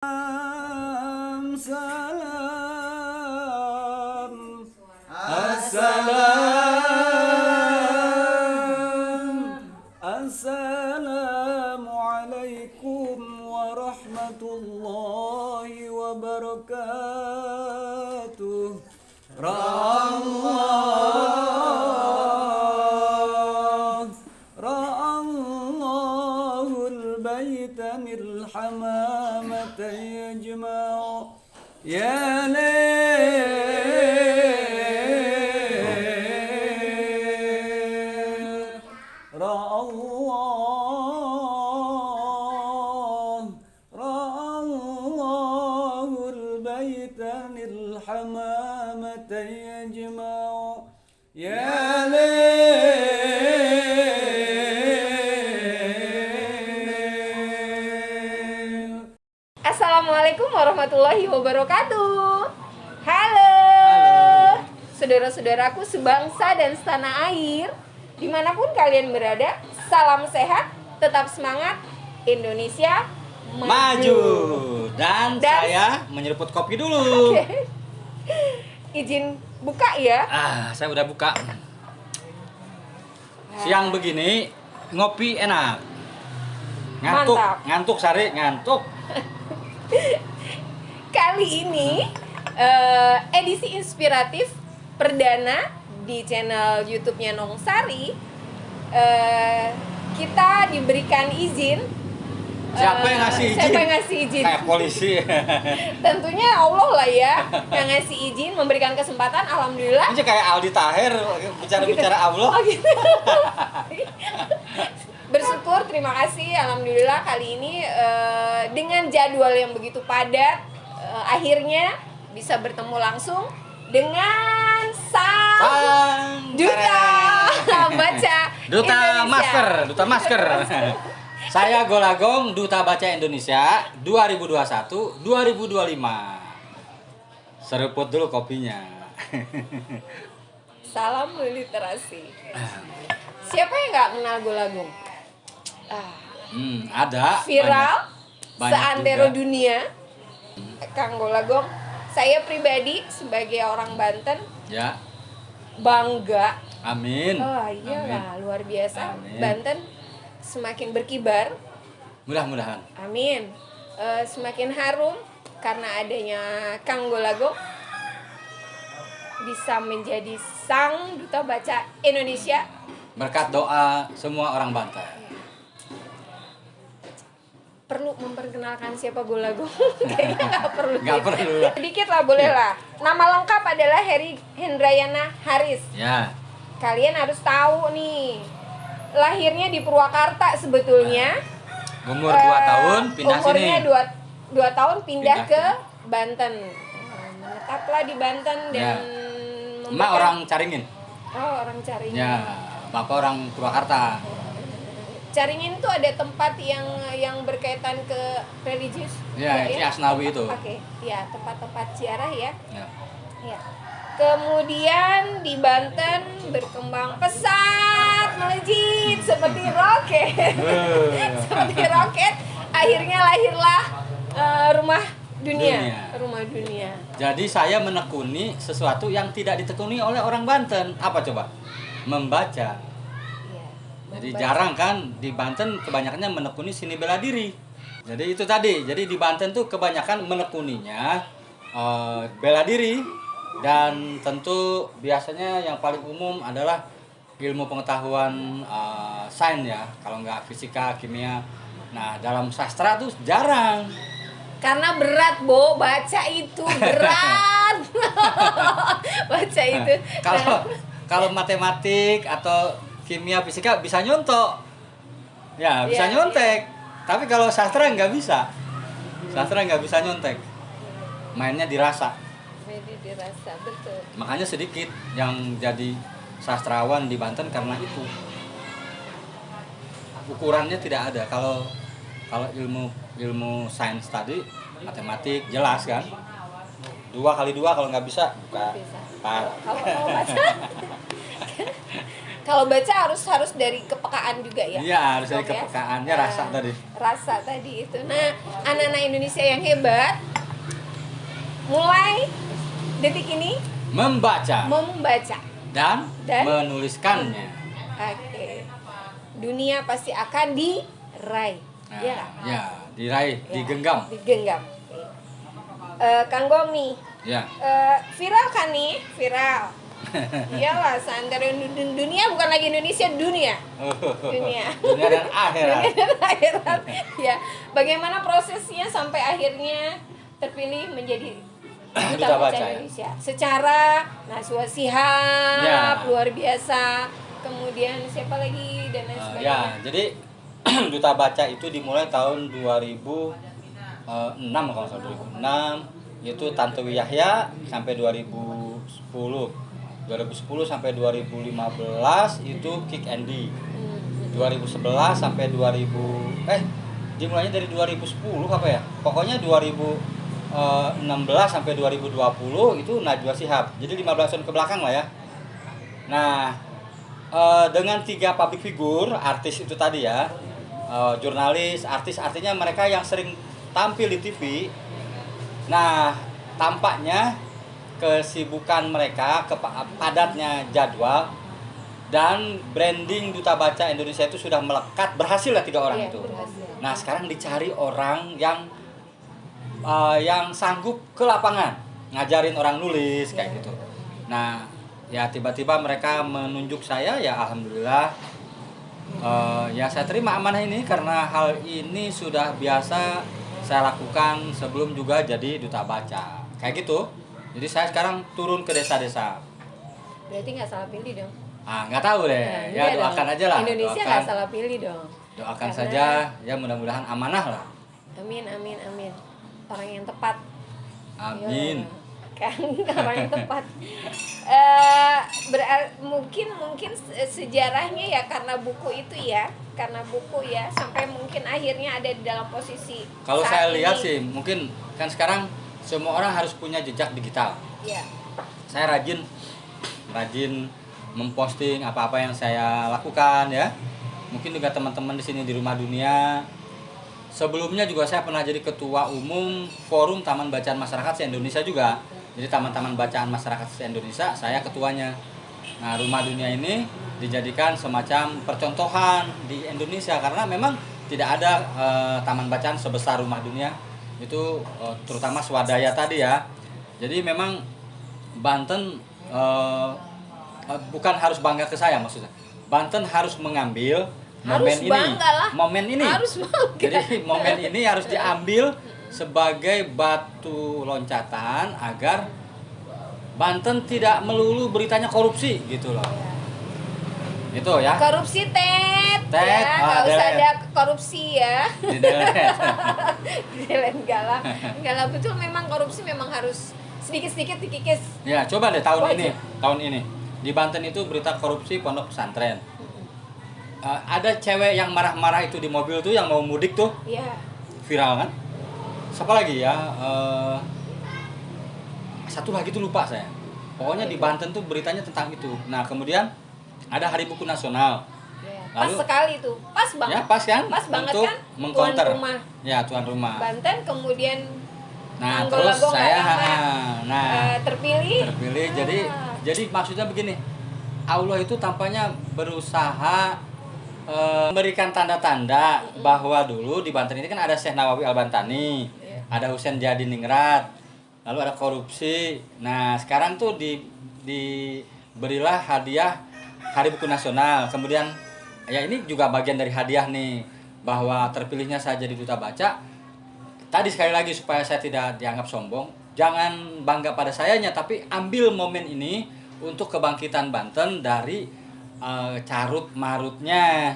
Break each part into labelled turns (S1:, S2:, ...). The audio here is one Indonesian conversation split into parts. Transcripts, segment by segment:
S1: Salam, assalam, assalamualaikum warahmatullahi wabarakatuh. Ra'allahul baitanil hamamata yajma'u ya lail. Ra'allahul baitanil hamamata yajma'u ya lail.
S2: Assalamualaikum warahmatullahi wabarakatuh. Halo, saudara-saudaraku sebangsa dan setanah air, dimanapun kalian berada, salam sehat, tetap semangat, Indonesia
S3: Maju. Dan saya menyeruput kopi dulu.
S2: Oke. Izin buka ya.
S3: Saya udah buka. Siang begini ngopi enak. Ngantuk,
S2: Mantap.
S3: ngantuk Sari, ngantuk.
S2: Kali ini edisi inspiratif perdana di channel YouTube-nya Nong Sari. Kita diberikan izin.
S3: Siapa yang ngasih izin?
S2: Siapa yang ngasih izin?
S3: Kayak polisi.
S2: Tentunya Allah lah ya yang ngasih izin, memberikan kesempatan. Alhamdulillah.
S3: Ini kayak Aldi Taher bicara-bicara Allah.
S2: Oh, gitu. Bersyukur, terima kasih. Alhamdulillah kali ini dengan jadwal yang begitu padat, akhirnya bisa bertemu langsung dengan sang duta baca
S3: Duta
S2: Indonesia.
S3: Duta masker. Saya Golagong, Duta Baca Indonesia 2021-2025. Seruput dulu kopinya.
S2: Salam literasi. Siapa yang nggak kenal Golagong?
S3: Ada.
S2: Viral
S3: banyak
S2: seantero
S3: juga.
S2: dunia. Kang Golagong, saya pribadi sebagai orang Banten
S3: Ya,
S2: bangga.
S3: amin.
S2: Oh iyalah,
S3: Amin.
S2: luar biasa.
S3: Amin.
S2: Banten semakin berkibar.
S3: Mudah-mudahan.
S2: Amin. Semakin harum karena adanya Kang Golagong bisa menjadi sang duta baca Indonesia.
S3: Berkat doa semua orang Banten.
S2: Perlu memperkenalkan siapa Golagong? Kayaknya nggak perlu.
S3: Nggak perlu lah.
S2: Sedikit lah, boleh lah. Nama lengkap adalah Heri Hendrayana Haris.
S3: Ya,
S2: Kalian harus tahu nih, lahirnya di Purwakarta sebetulnya.
S3: umur 2 tahun pindah
S2: umurnya
S3: sini.
S2: 2 tahun pindah
S3: Pindah
S2: ke Banten. Menetaplah di Banten dan
S3: Emak orang Caringin.
S2: Oh, orang Caringin.
S3: Ya, bapak orang Purwakarta.
S2: Caringin itu ada tempat yang berkaitan ke religius.
S3: Ya,
S2: enggak
S3: Ki Asnawi itu.
S2: Oke, ya tempat-tempat ziarah ya.
S3: Ya.
S2: Ya. Kemudian di Banten berkembang pesat melejit seperti roket. Seperti roket, akhirnya lahirlah rumah dunia. Rumah dunia.
S3: Jadi saya menekuni sesuatu yang tidak ditekuni oleh orang Banten. Apa coba? Membaca.
S2: Iya.
S3: Jadi
S2: Membaca.
S3: jarang kan di Banten kebanyakannya menekuni seni bela diri. Jadi itu tadi. Jadi di Banten tuh kebanyakan menekuninya bela diri, dan tentu biasanya yang paling umum adalah ilmu pengetahuan sains ya. Kalau nggak fisika, kimia. Nah dalam sastra tuh jarang.
S2: Karena berat, Bo, baca itu berat. Baca itu.
S3: Kalau matematik atau kimia, fisika bisa nyontok. Ya, bisa
S2: Iya,
S3: nyontek. Tapi kalau sastra nggak bisa. Sastra nggak bisa nyontek. Mainnya dirasa.
S2: Jadi dirasa betul.
S3: Makanya sedikit yang jadi sastrawan di Banten karena itu. Ukurannya tidak ada. Kalau ilmu sains tadi, matematik jelas kan. 2 kali 2 kalau nggak bisa buka.
S2: Bisa.
S3: Par.
S2: Kalau baca Kalau baca harus dari kepekaan juga ya.
S3: Iya, harus dari
S2: Dok, ya?
S3: kepekaannya, rasa tadi.
S2: Rasa tadi itu. Nah, anak-anak Indonesia yang hebat mulai detik ini
S3: Membaca
S2: membaca.
S3: dan
S2: Dan?
S3: menuliskannya.
S2: Oke. Dunia pasti akan diraih.
S3: Nah,
S2: Ya.
S3: ya, diraih,
S2: Ya,
S3: digenggam.
S2: Digenggam. Kang Gong nih,
S3: Ya.
S2: viral kan nih? Viral. Iyalah, seantero dunia bukan lagi Indonesia, dunia. Dunia.
S3: Dunia dan akhirat.
S2: Dunia dan akhirat. Ya. Bagaimana prosesnya sampai akhirnya terpilih menjadi Duta
S3: Duta
S2: Baca
S3: Baca, ya.
S2: Indonesia? Secara Najwa Shihab,
S3: Ya.
S2: luar biasa. Kemudian siapa lagi dan lain sebagainya.
S3: Ya, jadi Duta Baca itu dimulai tahun 2006 kalau nggak salah, 2006 itu Tantowi Yahya sampai 2010 sampai 2015 itu Kick Andy. 2011 sampai 2000 dimulainya dari 2010 apa ya? Pokoknya 2016 sampai 2020 itu Najwa Shihab. Jadi 15 tahun ke belakang lah ya. Nah, dengan 3 public figure, artis itu tadi ya, jurnalis, artis, artinya mereka yang sering tampil di TV. Nah, tampaknya kesibukan mereka, padatnya jadwal dan branding Duta Baca Indonesia itu sudah melekat, berhasil lah 3 orang
S2: Iya,
S3: itu.
S2: berhasil.
S3: Nah, sekarang dicari orang yang sanggup ke lapangan ngajarin orang nulis kayak gitu. Nah, ya tiba-tiba mereka menunjuk saya, ya alhamdulillah. Ya saya terima amanah ini karena hal ini sudah biasa saya lakukan sebelum juga jadi Duta Baca kayak gitu. Jadi saya sekarang turun ke desa-desa.
S2: Berarti nggak salah pilih dong.
S3: Nggak tahu deh,
S2: Nah,
S3: ya
S2: iya
S3: doakan
S2: dong.
S3: aja lah.
S2: Indonesia nggak salah pilih dong.
S3: Doakan
S2: Karena-
S3: saja, ya mudah-muhamudahan amanah lah.
S2: Amin, amin, amin. Orang yang tepat.
S3: Amin.
S2: Ya, kan orang yang tepat. Mungkin sejarahnya ya karena buku itu ya, sampai mungkin akhirnya ada di dalam posisi.
S3: Kalau
S2: saat
S3: saya lihat
S2: ini.
S3: sih, mungkin kan sekarang semua orang harus punya jejak digital.
S2: Ya.
S3: Saya rajin memposting apa-apa yang saya lakukan ya. Mungkin juga teman-teman di sini di Rumah Dunia. Sebelumnya juga saya pernah jadi ketua umum Forum Taman Bacaan Masyarakat se-Indonesia juga. Jadi taman-taman bacaan masyarakat se-Indonesia, saya ketuanya. Nah, Rumah Dunia ini dijadikan semacam percontohan di Indonesia karena memang tidak ada taman bacaan sebesar Rumah Dunia. Itu terutama swadaya tadi ya. Jadi memang Banten bukan harus bangga ke saya maksudnya. Banten harus mengambil
S2: Harus bangga lah.
S3: momen ini.
S2: Harus bangga.
S3: Jadi momen ini harus diambil sebagai batu loncatan agar Banten tidak melulu beritanya korupsi gitu loh. Itu ya.
S2: Korupsi Tet.
S3: Tet,
S2: Ya, nggak usah
S3: delete.
S2: ada korupsi ya.
S3: Di delete.
S2: Enggak lah. Betul, memang korupsi memang harus sedikit-sedikit dikikis.
S3: Ya, coba deh tahun
S2: Wajib.
S3: ini. Di Banten itu berita korupsi pondok pesantren. Ada cewek yang marah-marah itu di mobil tuh yang mau mudik tuh,
S2: Iya.
S3: viral kan? Siapa lagi ya? Satu lagi tuh lupa saya. Pokoknya di Banten tuh beritanya tentang itu. Nah, kemudian ada Hari Buku Nasional.
S2: Iya. Pas
S3: Lalu-
S2: sekali tuh. Pas banget.
S3: Ya, pas kan?
S2: Pas banget
S3: Untuk
S2: kan?
S3: mengcounter.
S2: Tuan rumah
S3: Ya, tuan rumah.
S2: Banten, kemudian
S3: Nah,
S2: Anggol
S3: terus
S2: Lago nggak
S3: saya
S2: lama, terpilih.
S3: terpilih. Jadi maksudnya begini. Allah itu tampaknya berusaha memberikan tanda-tanda bahwa dulu di Banten ini kan ada Syekh Nawawi Al-Bantani,
S2: Iya.
S3: ada Husain Jadiningrat, lalu ada korupsi. Nah, sekarang tuh diberilah hadiah Hari Buku Nasional. Kemudian ya ini juga bagian dari hadiah nih bahwa terpilihnya saya jadi Duta Baca. Tadi sekali lagi supaya saya tidak dianggap sombong, jangan bangga pada sayanya, tapi ambil momen ini untuk kebangkitan Banten dari carut marutnya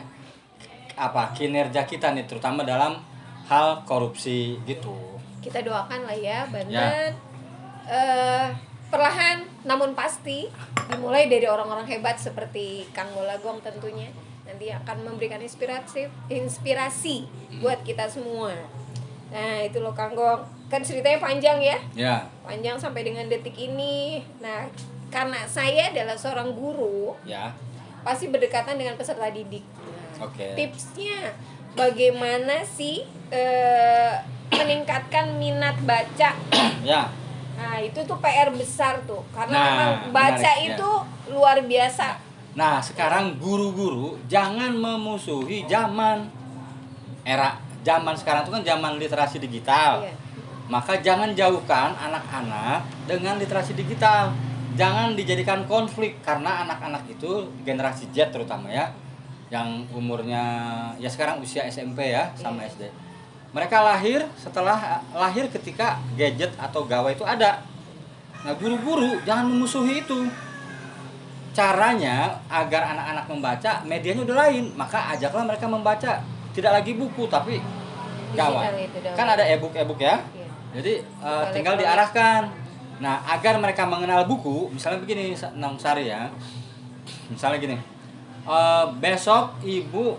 S3: kinerja kita nih, terutama dalam hal korupsi gitu.
S2: Kita doakan lah ya Banten.
S3: Ya.
S2: Perlahan namun pasti dimulai dari orang-orang hebat seperti Kang Golagong tentunya. Nanti akan memberikan inspirasi buat kita semua. Nah, itu loh Kang Gong. Kan ceritanya panjang ya.
S3: Ya,
S2: Panjang sampai dengan detik ini. Nah, karena saya adalah seorang guru,
S3: ya.
S2: pasti berdekatan dengan peserta didik.
S3: Oke.
S2: Tipsnya bagaimana sih meningkatkan minat baca?
S3: Ya.
S2: Nah, itu tuh PR besar tuh. Karena
S3: Nah,
S2: memang baca
S3: menarik, ya.
S2: itu luar biasa.
S3: Nah, sekarang guru-guru jangan memusuhi zaman sekarang itu kan zaman literasi digital.
S2: Iya.
S3: Maka jangan jauhkan anak-anak dengan literasi digital. Jangan dijadikan konflik karena anak-anak itu generasi Z terutama ya, yang umurnya ya sekarang usia SMP ya sama SD. Mereka setelah lahir ketika gadget atau gawai itu ada. Nah, guru-guru jangan memusuhi itu. Caranya agar anak-anak membaca, medianya udah lain, maka ajaklah mereka membaca, tidak lagi buku tapi gawai. Kan ada e-book ya.
S2: Iya.
S3: Jadi tinggal diarahkan. Nah, agar mereka mengenal buku, misalnya begini, Nong Sari ya. Misalnya gini, besok ibu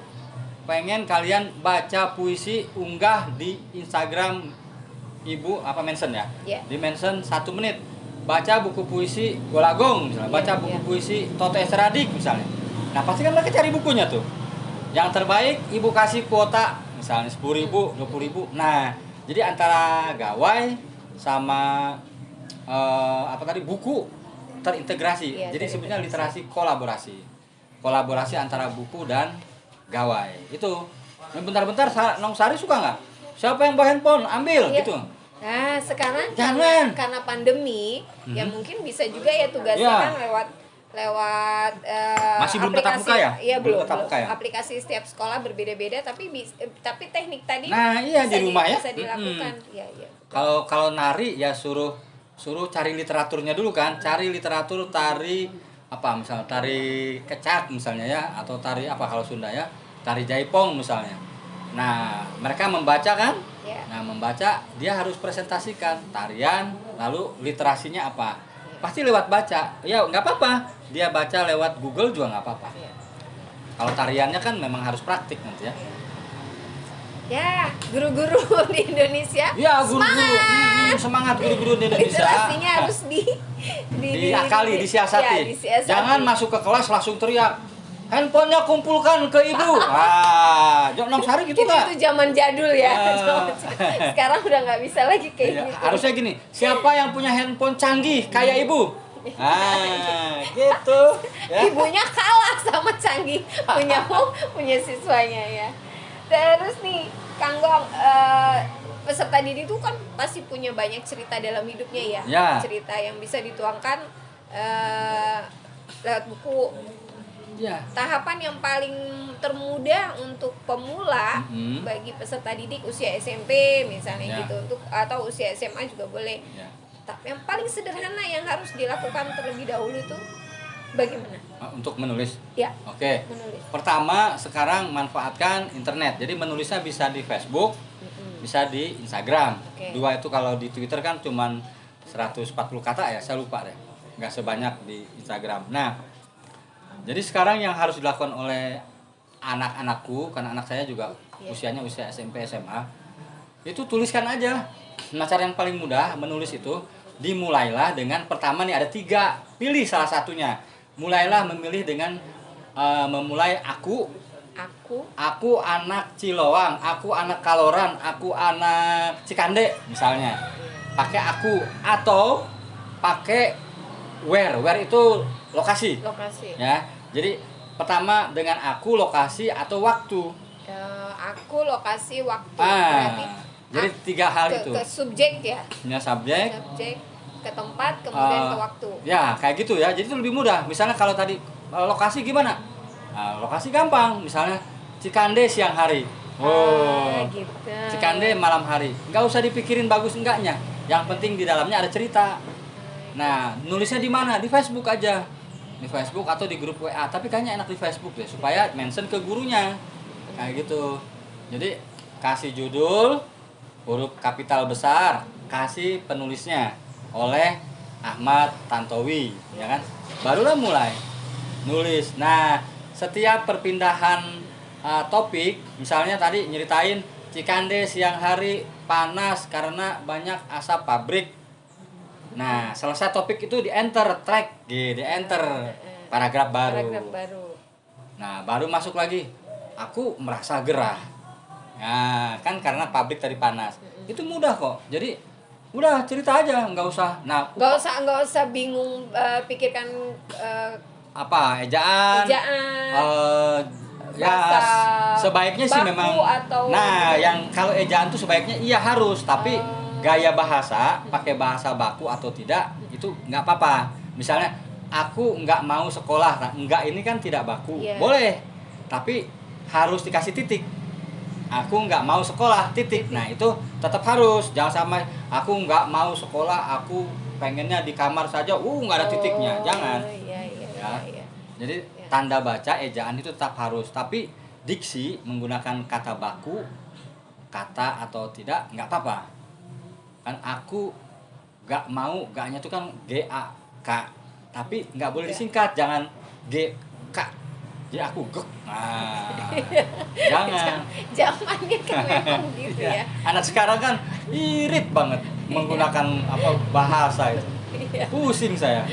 S3: pengen kalian baca puisi, unggah di Instagram ibu, mention ya.
S2: Iya.
S3: Di mention 1 menit. Baca buku puisi Golagong misalnya, baca buku puisi Toto Esradik misalnya. Nah, pasti kan mereka cari bukunya tuh. Yang terbaik ibu kasih kuota misalnya 10.000, 20.000. Nah, jadi antara gawai sama buku terintegrasi.
S2: Iya,
S3: Jadi sebenarnya literasi kolaborasi. Kolaborasi antara buku dan gawai. Itu. Bentar-bentar Nong Sari suka nggak? Siapa yang bawa handphone? Ambil
S2: Iya.
S3: gitu.
S2: Nah, sekarang
S3: Jangan.
S2: karena pandemi, ya mungkin bisa juga ya tugasnya
S3: Iya.
S2: kan lewat
S3: Masih belum tatap
S2: aplikasi.
S3: muka ya?
S2: Iya,
S3: Belum
S2: belum.
S3: tatap muka ya?
S2: Aplikasi setiap sekolah berbeda-beda tapi tapi teknik tadi
S3: Nah, iya,
S2: bisa
S3: di rumah ya.
S2: bisa dilakukan. Iya, iya.
S3: Kalau nari ya suruh cari literaturnya dulu kan, cari literatur tari misalnya tari kecak misalnya ya, atau tari kalau Sunda ya, tari jaipong misalnya. Nah, mereka membaca kan?
S2: Ya.
S3: Nah, membaca dia harus presentasikan tarian, lalu literasinya apa? Pasti lewat baca. Ya, nggak apa-apa. Dia baca lewat Google juga nggak apa-apa.
S2: Ya.
S3: Kalau tariannya kan memang harus praktik nanti ya.
S2: Ya, guru-guru di Indonesia.
S3: Ya, guru-guru semangat guru-guru di Indonesia.
S2: Literasinya harus
S3: diakali, disiasati.
S2: Ya, disiasati.
S3: Jangan masuk ke kelas langsung teriak, handphonenya kumpulkan ke ibu. Nong Sari gitu nggak?
S2: Itu zaman jadul ya.
S3: Ah.
S2: Sekarang udah nggak bisa lagi kayak
S3: Ya,
S2: gitu.
S3: harusnya gini, siapa yang punya handphone canggih kayak ibu? Gitu. Ya.
S2: Ibunya kalah sama canggih punya siswanya ya. Terus nih, Kang Gong, peserta didik itu kan pasti punya banyak cerita dalam hidupnya ya.
S3: Ya.
S2: Cerita yang bisa dituangkan lewat buku.
S3: Ya.
S2: Tahapan yang paling termudah untuk pemula
S3: Mhm.
S2: bagi peserta didik usia SMP misalnya
S3: Ya.
S2: gitu, atau usia SMA juga boleh.
S3: Ya.
S2: Tapi yang paling sederhana yang harus dilakukan terlebih dahulu itu bagaimana?
S3: Untuk menulis.
S2: Ya,
S3: Oke.
S2: menulis.
S3: Pertama, sekarang manfaatkan internet. Jadi menulisnya bisa di Facebook, bisa di Instagram.
S2: Oke.
S3: Dua itu, kalau di Twitter kan cuman 140 kata ya, saya lupa deh. Nggak sebanyak di Instagram. Nah, jadi sekarang yang harus dilakukan oleh anak-anakku, karena anak saya juga usianya usia SMP, SMA, itu tuliskan aja. Nah, cara yang paling mudah menulis itu, dimulailah dengan pertama nih ada 3, pilih salah satunya. Mulailah memilih dengan memulai aku anak Cilowang, aku anak Kaloran, aku anak Cikande misalnya. Pakai aku atau pakai where itu lokasi. Ya. Jadi pertama dengan aku, lokasi atau waktu.
S2: Aku, lokasi, waktu. Berarti
S3: Jadi 3 hal itu.
S2: ke subjek ya.
S3: Ya, subjek,
S2: Ke tempat, kemudian ke waktu.
S3: Ya, kayak gitu ya. Jadi itu lebih mudah. Misalnya kalau tadi lokasi gimana? Nah, lokasi gampang. Misalnya Cikande siang hari.
S2: Gitu.
S3: Cikande malam hari. Nggak usah dipikirin bagus enggaknya. Yang penting di dalamnya ada cerita. Nah, nulisnya di mana? Di Facebook aja. Di Facebook atau di grup WA. Tapi kayaknya enak di Facebook deh, supaya mention ke gurunya. Kayak gitu. Jadi kasih judul huruf kapital besar, kasih penulisnya oleh Ahmad Tantowi, ya kan? Barulah mulai nulis. Nah, setiap perpindahan topik, misalnya tadi nyeritain Cikande siang hari panas karena banyak asap pabrik. Nah, selesai topik itu di enter, di enter paragraf baru. Nah, baru masuk lagi. Aku merasa gerah. Nah, kan karena pabrik tadi panas. Itu mudah kok. Jadi udah cerita aja, nggak usah. Nah,
S2: Nggak usah bingung, pikirkan
S3: apa ejaan?
S2: ejaan,
S3: Ya
S2: bahasa
S3: sebaiknya sih
S2: baku
S3: memang.
S2: atau
S3: Nah,
S2: gitu.
S3: yang kalau ejaan tuh sebaiknya iya harus, tapi gaya bahasa, pakai bahasa baku atau tidak itu nggak apa-apa. Misalnya aku nggak mau sekolah, nah, nggak ini kan tidak baku,
S2: Iya.
S3: boleh, tapi harus dikasih titik. Aku nggak mau sekolah, titik. Nah itu tetap harus, jangan sampai aku nggak mau sekolah, aku pengennya di kamar saja, nggak ada titiknya, jangan.
S2: Iya, iya,
S3: Ya.
S2: iya.
S3: Jadi tanda baca ejaan itu tetap harus, tapi diksi menggunakan kata baku, kata atau tidak nggak apa-apa. Kan aku nggak mau, gaknya itu kan GAK, tapi nggak boleh disingkat, jangan GK. Jadi aku gek. Nah, jangan.
S2: Zamannya kan memang gitu ya.
S3: Anak sekarang kan irit banget menggunakan apa bahasa itu.
S2: Iya.
S3: Pusing saya.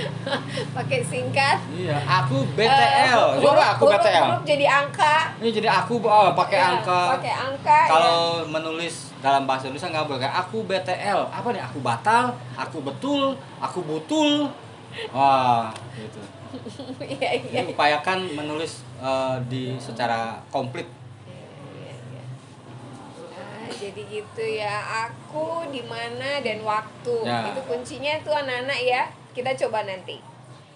S2: Pakai singkat.
S3: Iya, aku BTL. Coba aku BTL.
S2: Huruf jadi angka.
S3: Ini jadi aku pakai
S2: Ya,
S3: angka.
S2: pakai angka.
S3: Kalau menulis dalam bahasa Indonesia nggak boleh kayak aku BTL. Apa nih? Aku batal, aku betul, aku butul. Wah, gitu.
S2: Iya, iya.
S3: Jadi upayakan menulis secara komplit.
S2: Iya, iya. Nah, jadi gitu ya. Aku di mana dan waktu.
S3: Ya.
S2: Itu kuncinya tuh anak-anak ya. Kita coba nanti.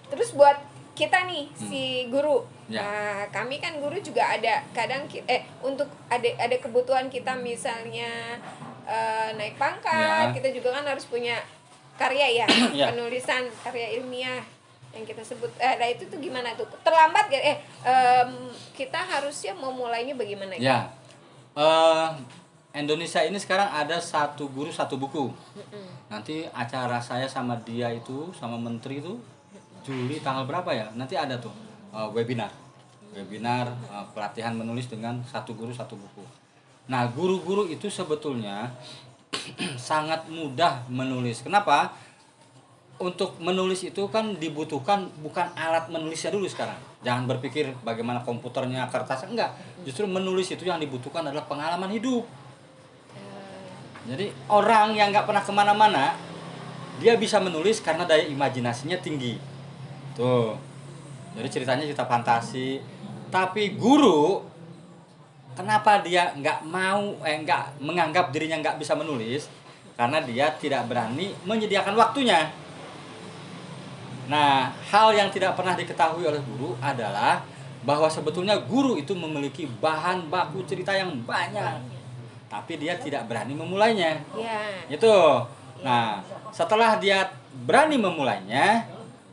S2: Terus buat kita nih si guru.
S3: Ya.
S2: Nah, kami kan guru juga ada kadang untuk ada kebutuhan kita misalnya naik pangkat,
S3: Ya.
S2: kita juga kan harus punya karya ya,
S3: Ya.
S2: penulisan karya ilmiah yang kita sebut. Nah itu tuh gimana tuh? Terlambat gak? Kita harusnya mau mulainya bagaimana?
S3: Ya. Indonesia ini sekarang ada satu guru satu buku. Nanti acara saya sama dia itu, sama menteri itu Juli tanggal berapa ya? Nanti ada tuh webinar pelatihan menulis dengan satu guru satu buku. Nah, guru-guru itu sebetulnya sangat mudah menulis. Kenapa? Untuk menulis itu kan dibutuhkan bukan alat menulisnya dulu sekarang. Jangan berpikir bagaimana komputernya, kertasnya, enggak. Justru menulis itu yang dibutuhkan adalah pengalaman hidup. Jadi orang yang nggak pernah kemana-mana, dia bisa menulis karena daya imajinasinya tinggi. Tuh. Jadi ceritanya cerita fantasi. Tapi guru, kenapa dia nggak menganggap dirinya nggak bisa menulis? Karena dia tidak berani menyediakan waktunya. Nah, hal yang tidak pernah diketahui oleh guru adalah bahwa sebetulnya guru itu memiliki bahan baku cerita yang banyak, tapi dia tidak berani memulainya.
S2: Ya.
S3: Itu. Nah, setelah dia berani memulainya,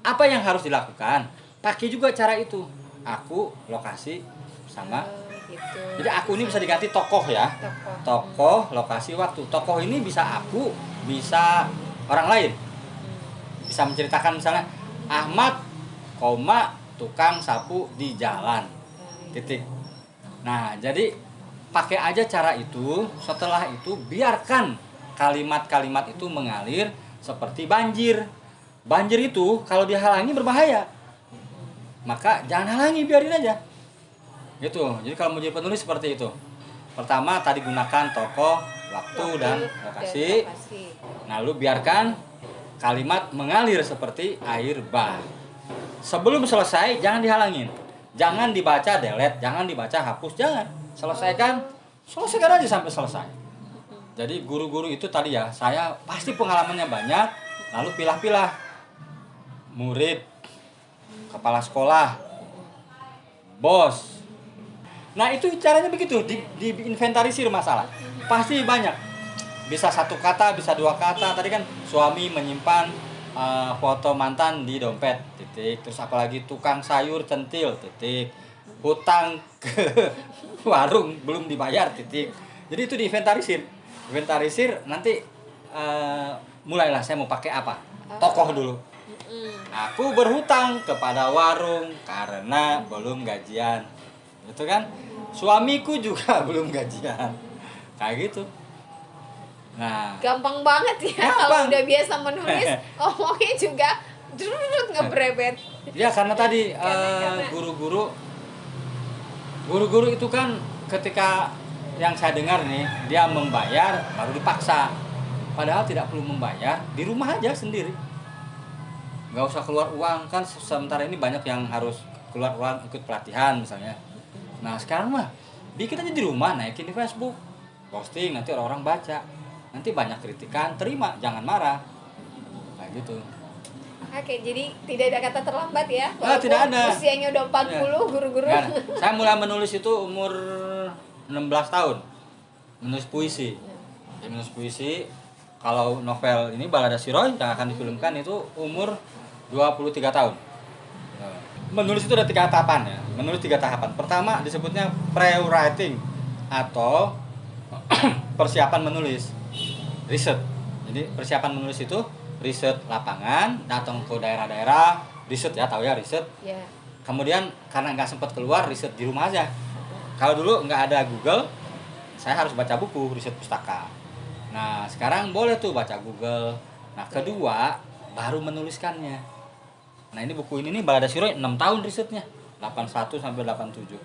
S3: apa yang harus dilakukan? Pakai juga cara itu. Aku, lokasi, sama.
S2: Gitu.
S3: Jadi aku ini bisa diganti tokoh ya. Tokoh, lokasi, waktu. Tokoh ini bisa aku, bisa orang lain. Bisa menceritakan misalnya Ahmad, tukang sapu di jalan. Titik. Nah, jadi pakai aja cara itu. Setelah itu biarkan kalimat-kalimat itu mengalir seperti banjir. Banjir itu kalau dihalangi berbahaya. Maka jangan halangi, biarin aja. Gitu. Jadi kalau mau jadi penulis seperti itu. Pertama tadi gunakan tokoh, waktu dan lokasi. Lalu biarkan kalimat mengalir seperti air bah. Sebelum selesai jangan dihalangin. Jangan dibaca delete, jangan dibaca hapus, jangan. Selesaikan aja sampai selesai. Jadi guru-guru itu tadi ya, saya pasti pengalamannya banyak. Lalu pilah-pilah murid, kepala sekolah, bos. Nah itu caranya begitu, diinventarisir masalah. Pasti banyak. Bisa satu kata, bisa dua kata. Tadi kan suami menyimpan foto mantan di dompet, titik. Terus apalagi tukang sayur centil, titik. Hutang ke warung belum dibayar, titik. Jadi itu diinventarisir. Inventarisir nanti mulailah saya mau pakai apa. Tokoh dulu. Aku berhutang kepada warung karena belum gajian. Gitu kan? Suamiku juga belum gajian. Kayak gitu. Nah,
S2: Gampang banget ya kalau udah biasa menulis, ngomongnya juga ngebrebet.
S3: ya karena tadi
S2: Karena-
S3: guru-guru Guru-guru itu kan ketika yang saya dengar nih, dia membayar baru dipaksa. Padahal tidak perlu membayar, di rumah aja sendiri. Nggak usah keluar uang, kan sementara ini banyak yang harus keluar uang ikut pelatihan misalnya. Nah sekarang mah bikin aja di rumah, naikin di Facebook, posting, nanti orang-orang baca. Nanti banyak kritikan, terima, jangan marah. Kayak gitu.
S2: Oke, jadi tidak ada kata terlambat ya?
S3: Ah, tidak ada.
S2: Usianya udah 40,
S3: Ya.
S2: guru-guru.
S3: Nggak ada. Saya mulai menulis itu umur 16 tahun. Menulis puisi. Ya, menulis puisi. Kalau novel ini Balada Siroy yang akan difilmkan itu umur 23 tahun. Menulis itu ada 3 tahapan ya. Menulis 3 tahapan. Pertama disebutnya pre-writing atau persiapan menulis. Riset. Jadi persiapan menulis itu riset lapangan, datang ke daerah-daerah, riset ya, tahu ya riset.
S2: Ya.
S3: Kemudian karena nggak sempat keluar, riset di rumah aja. Kalau dulu nggak ada Google, saya harus baca buku, riset pustaka. Nah sekarang boleh tuh baca Google. Nah kedua baru menuliskannya. Nah ini buku ini nih Balada Siroy 6 tahun risetnya, 81 sampai 87.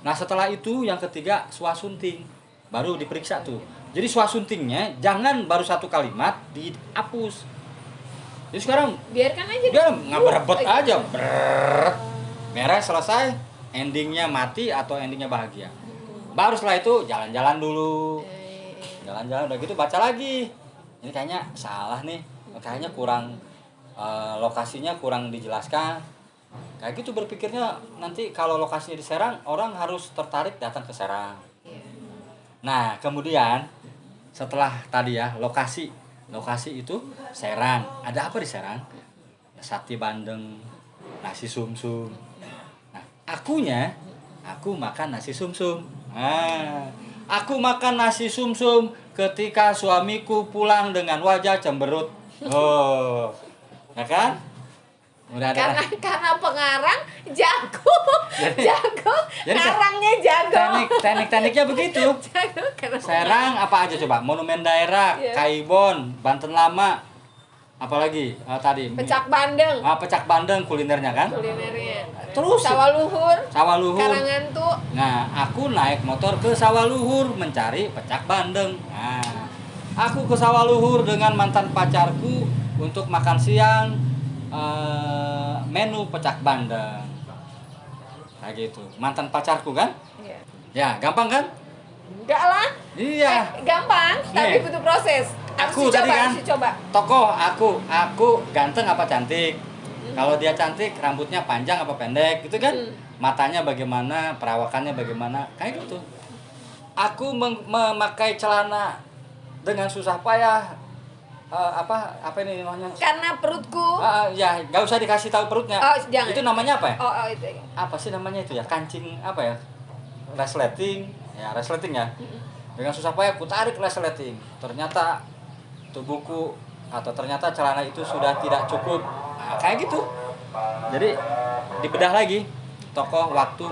S3: Nah setelah itu yang ketiga swasunting, baru diperiksa tuh. Jadi swasuntingnya jangan baru 1 kalimat dihapus. Jadi sekarang
S2: Biarkan aja.
S3: dia nggak berebut aja, brrrr, beres selesai, endingnya mati atau endingnya bahagia. Baru setelah itu jalan-jalan dulu, jalan-jalan udah gitu baca lagi. Ini kayaknya salah nih, kayaknya kurang lokasinya kurang dijelaskan. Kayak gitu berpikirnya, nanti kalau lokasinya di Serang orang harus tertarik datang ke Serang. Nah kemudian setelah tadi ya lokasi itu Serang, ada apa di Serang? Sate bandeng, nasi sumsum. Nah aku makan nasi sumsum. Nah, aku makan nasi sumsum ketika suamiku pulang dengan wajah cemberut. Oh, ya kan? Udah ada.
S2: Karena pengarang jago.
S3: Jadi-
S2: jago.
S3: jadi
S2: Ngarangnya jago.
S3: Tekniknya begitu.
S2: Jago karena
S3: Serang apa aja coba? Monumen daerah,
S2: Iya.
S3: Kaibon, Banten Lama, apalagi tadi
S2: Pecak bandeng.
S3: Pecak bandeng kulinernya kan?
S2: Kulinernya.
S3: Terus
S2: Sawah luhur.
S3: Sawah Luhur.
S2: Karangantu.
S3: Nah, aku naik motor ke Sawah Luhur mencari pecak bandeng. Nah, aku ke Sawah Luhur dengan mantan pacarku untuk makan siang, menu pecak bandeng. Kayak gitu. Mantan pacarku kan?
S2: Iya.
S3: Ya, gampang kan?
S2: Enggak lah.
S3: Iya.
S2: Gampang, tapi
S3: Nih.
S2: butuh proses.
S3: Aku tadi kan
S2: Harus dicoba.
S3: tokoh aku ganteng apa cantik? Kalau dia cantik, rambutnya panjang apa pendek, gitu kan? Matanya bagaimana, perawakannya bagaimana, kayak gitu. Aku memakai celana dengan susah payah, apa ini namanya?
S2: Karena perutku.
S3: Ya, nggak usah dikasih tahu perutnya.
S2: Oh, jangan.
S3: Itu namanya apa ya?
S2: Oh, itu.
S3: Apa sih namanya itu ya? Kancing apa ya? Resleting, ya resleting ya. Dengan susah payah aku tarik resleting. Ternyata tubuhku atau ternyata celana itu sudah tidak cukup. Nah, kayak gitu. Jadi dibedah lagi tokoh waktu.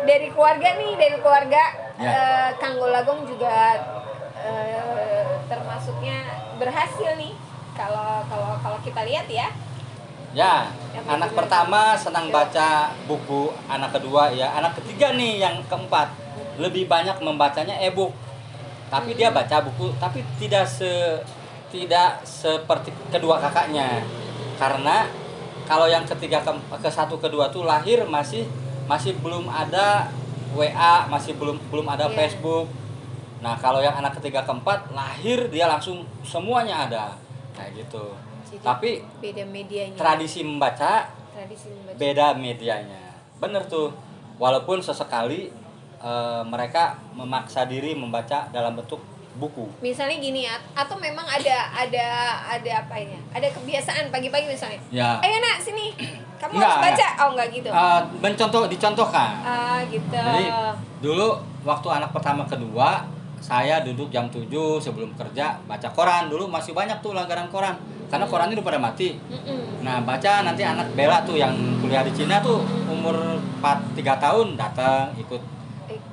S2: Dari keluarga
S3: Ya.
S2: Kang Golagong juga termasuknya berhasil nih. Kalau kita lihat ya.
S3: Ya, anak pertama senang baca buku, anak kedua ya, anak ketiga nih yang keempat lebih banyak membacanya e-book. Tapi dia baca buku, tapi tidak seperti kedua kakaknya. Karena kalau yang ketiga ke satu kedua tuh lahir masih belum ada WA, masih belum ada
S2: Iya.
S3: Facebook. Nah, kalau yang anak ketiga keempat lahir dia langsung semuanya ada. Kayak gitu.
S2: Jadi,
S3: Tapi
S2: beda medianya.
S3: tradisi membaca
S2: Tradisi membaca.
S3: beda medianya. Bener tuh. Walaupun sesekali mereka memaksa diri membaca dalam bentuk buku.
S2: Misalnya gini ya, atau memang ada apa ini? Ada kebiasaan pagi-pagi misalnya.
S3: Ya.
S2: Ayo nak sini. Kamu
S3: Enggak,
S2: harus baca.
S3: enggak.
S2: Oh, enggak gitu.
S3: Dicontohkan.
S2: Gitu.
S3: Jadi dulu waktu anak pertama kedua saya duduk jam 7 sebelum kerja baca koran. Dulu masih banyak tuh langganan koran. Karena korannya udah pada mati. Nah, baca nanti anak Bella tuh yang kuliah di Cina tuh umur 3 tahun datang ikut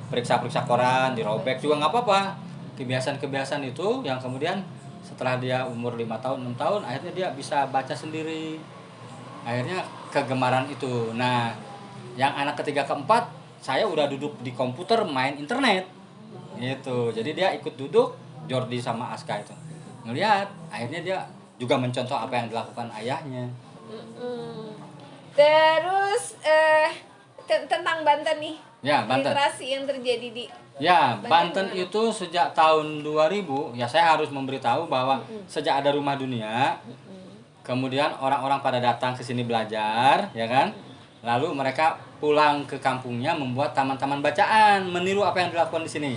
S3: periksa-periksa koran, dirobek juga nggak apa-apa. Kebiasaan-kebiasaan itu yang kemudian setelah dia umur 5 tahun, 6 tahun akhirnya dia bisa baca sendiri. Akhirnya kegemaran itu. Nah, yang anak ketiga keempat saya udah duduk di komputer main internet gitu. Jadi dia ikut duduk, Jordi sama Aska itu ngelihat, akhirnya dia juga mencontoh apa yang dilakukan ayahnya.
S2: Terus tentang Banten nih.
S3: Ya, Banten.
S2: Literasi yang terjadi di
S3: Ya,
S2: Banten
S3: Banten itu sejak tahun 2000, ya saya harus memberitahu bahwa sejak ada Rumah Dunia, kemudian orang-orang pada datang ke sini belajar, ya kan? Lalu mereka pulang ke kampungnya membuat taman-taman bacaan, meniru apa yang dilakukan di sini.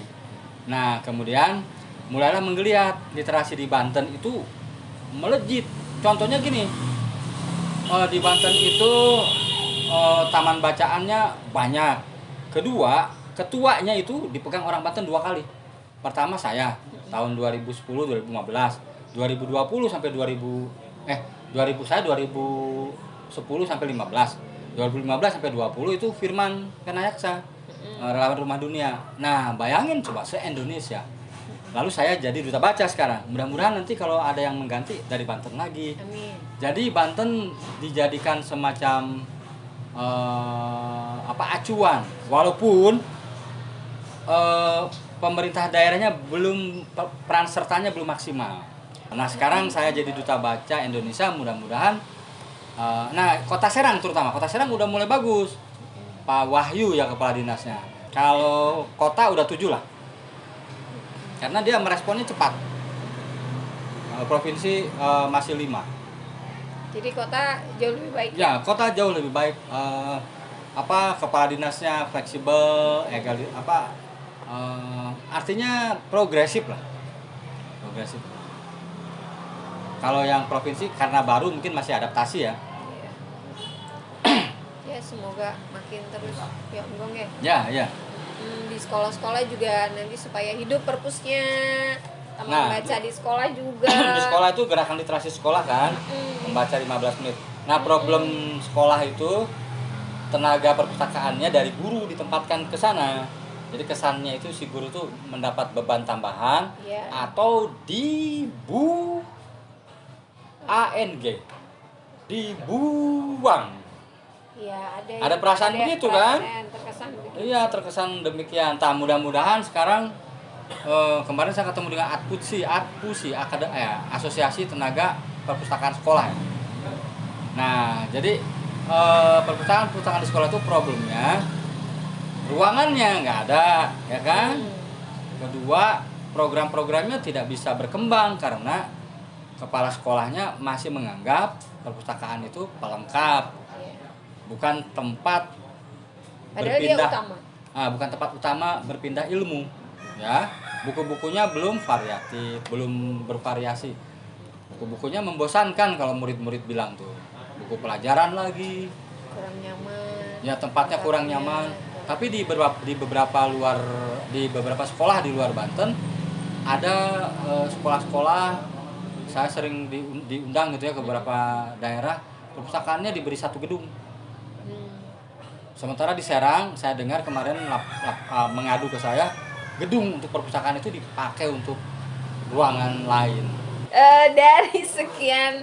S3: Nah, kemudian mulailah menggeliat literasi di Banten itu melejit. Contohnya gini, di Banten itu taman bacaannya banyak. Kedua, ketuanya itu dipegang orang Banten 2 kali. Pertama saya tahun 2010, 2015, 2020 sampai 2000 saya 2010 sampai 15. 2015 sampai 20 itu Firman Kenayaksa, relawan Rumah Dunia. Nah, bayangin coba se-Indonesia. Lalu saya jadi duta baca sekarang. Mudah-mudahan nanti kalau ada yang mengganti dari Banten lagi.
S2: Amin.
S3: Jadi Banten dijadikan semacam acuan, walaupun pemerintah daerahnya belum, peran sertanya belum maksimal. Nah, sekarang saya jadi duta baca Indonesia, mudah-mudahan nah, Kota Serang terutama, Kota Serang udah mulai bagus. Pak Wahyu ya kepala dinasnya. Kalau kota udah 7 lah. Karena dia meresponnya cepat. Provinsi masih 5.
S2: Jadi kota jauh lebih baik.
S3: Ya, kota jauh lebih baik. Kepala dinasnya fleksibel, artinya progresif lah. Progresif. Kalau yang provinsi karena baru mungkin masih adaptasi ya.
S2: Ya, semoga makin terus ya Gong ya.
S3: Ya.
S2: Di sekolah-sekolah juga nanti supaya hidup perpusnya. Taman baca di sekolah juga.
S3: Di sekolah itu gerakan literasi sekolah kan, membaca 15 menit. Nah, problem sekolah itu tenaga perpustakaannya dari guru ditempatkan ke sana. Jadi kesannya itu si guru tuh mendapat beban tambahan atau dibuang.
S2: Ya,
S3: ada perasaan begitu kan?
S2: Terkesan begitu.
S3: Iya, terkesan demikian. Mudah-mudahan sekarang kemarin saya ketemu dengan ATPUSI, Asosiasi Tenaga Perpustakaan Sekolah. Nah, jadi perpustakaan di sekolah itu problemnya ruangannya nggak ada, ya kan? Kedua, program-programnya tidak bisa berkembang karena kepala sekolahnya masih menganggap perpustakaan itu pelengkap, bukan tempat berpindah. Bukan tempat utama berpindah ilmu. Ya, buku-bukunya belum variatif, belum bervariasi. Buku-bukunya membosankan kalau murid-murid bilang tuh. Buku pelajaran lagi.
S2: Kurang nyaman.
S3: Ya, tempatnya kurang nyaman. Tapi di beberapa sekolah di luar Banten ada sekolah-sekolah, saya sering diundang gitu ya ke beberapa daerah, perpustakaannya diberi 1 gedung. Sementara di Serang saya dengar kemarin mengadu ke saya, gedung untuk perpustakaan itu dipakai untuk ruangan lain.
S2: Dari sekian